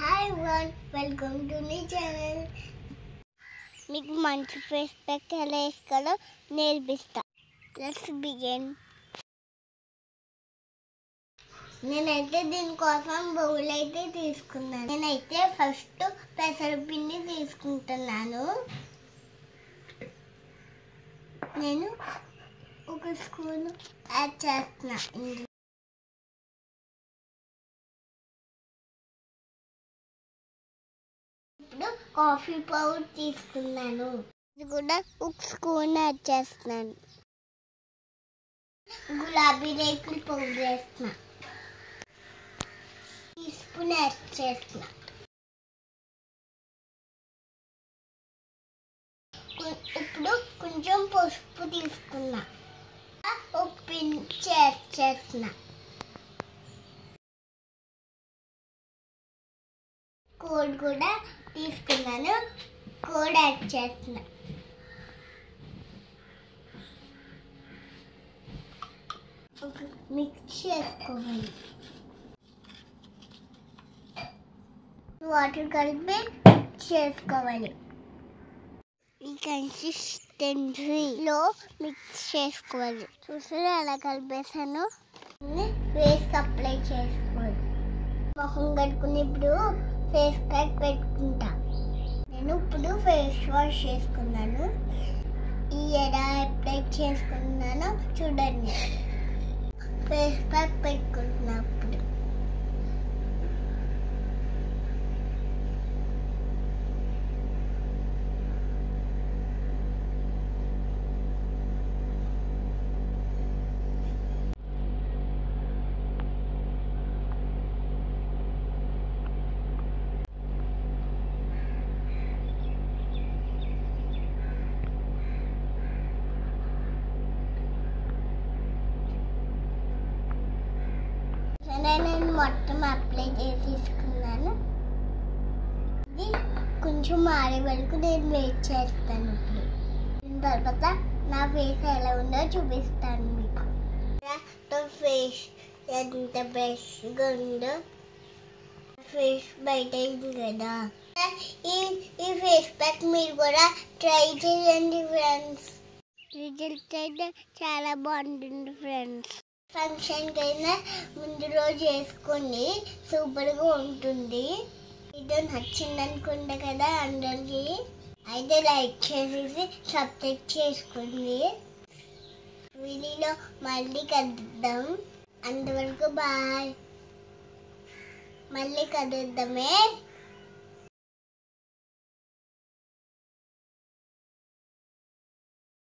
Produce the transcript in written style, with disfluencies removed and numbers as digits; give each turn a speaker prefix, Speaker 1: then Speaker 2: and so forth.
Speaker 1: Hi everyone, welcome to my channel. మీకు మంచి face pack ఎలా వేసుకోవాలో నేర్పిస్తా. Let's begin. నేనైతే దీనికోసం బౌల్ అయితే తీసుకున్నాను. నేనైతే ఫస్ట్ పెసరపిండి తీసుకుంటున్నాను. నేను ఒక స్పూన్ యాడ్ చేస్తున్నా. ఇప్పుడు కాఫీ పౌడర్ తీసుకున్నాను. ఇది కూడా ఒక స్పూన్ యాడ్ చేస్తున్నాను. గులాబీ రేకులు పౌడర్ వేస్తున్నా. టీ స్పూన్ యాడ్ చేస్తున్నా. ఇప్పుడు కొంచెం పసుపు తీసుకున్నా. ఒక పించ్ యాడ్ చేస్తున్నా. కోడ్ కూడా తీసుకున్నాను. కోడ్ యాడ్ చేస్తున్నా. మిక్స్ చేసుకోవాలి. వాటర్ కలిపి మిక్స్ చేసుకోవాలి. ఈ కన్సిస్టెన్సీలో మిక్స్ చేసుకోవాలి. చూసారా ఎలా కలిపేసాను. ఫేస్ అప్లై చేసుకోవాలి. మొహం కడుక్కుని ఇప్పుడు ఫేస్ ప్యాక్ పెట్టుకుంటా. నేను ఇప్పుడు ఫేస్ వాష్ చేసుకున్నాను. ఈ ఎలా అప్లై చేసుకున్నానో చూడండి. ఫేస్ ప్యాక్ పెట్టుకుంటున్నా. ఇప్పుడు నేను మొత్తం అప్లై చేసి తీసుకున్నాను. ఇది కొంచెం మారే వరకు నేను వెయిట్ చేస్తాను. ఇప్పుడు దీని తర్వాత నా ఫేస్ ఎలా ఉందో చూపిస్తాను మీకు. నా ఫేస్ ఎంత బెస్ట్గా ఉందో. ఫేస్ బయట అయింది కదా. ఈ ఫేస్ ప్యాక్ మీరు కూడా ట్రై చేయండి ఫ్రెండ్స్. రిజల్ట్ అయితే చాలా బాగుంటుంది ఫ్రెండ్స్. ఫంక్షన్కి అయినా ముందు రోజు వేసుకోండి, సూపర్గా ఉంటుంది. ఇది నచ్చింది అనుకుంటా కదా అందరికీ. అయితే లైక్ చేసేసి సబ్స్క్రైబ్ చేసుకోండి. వీడియోలో మళ్ళీ కలుద్దాం. అంతవరకు బాయ్. మళ్ళీ కలుద్దామే.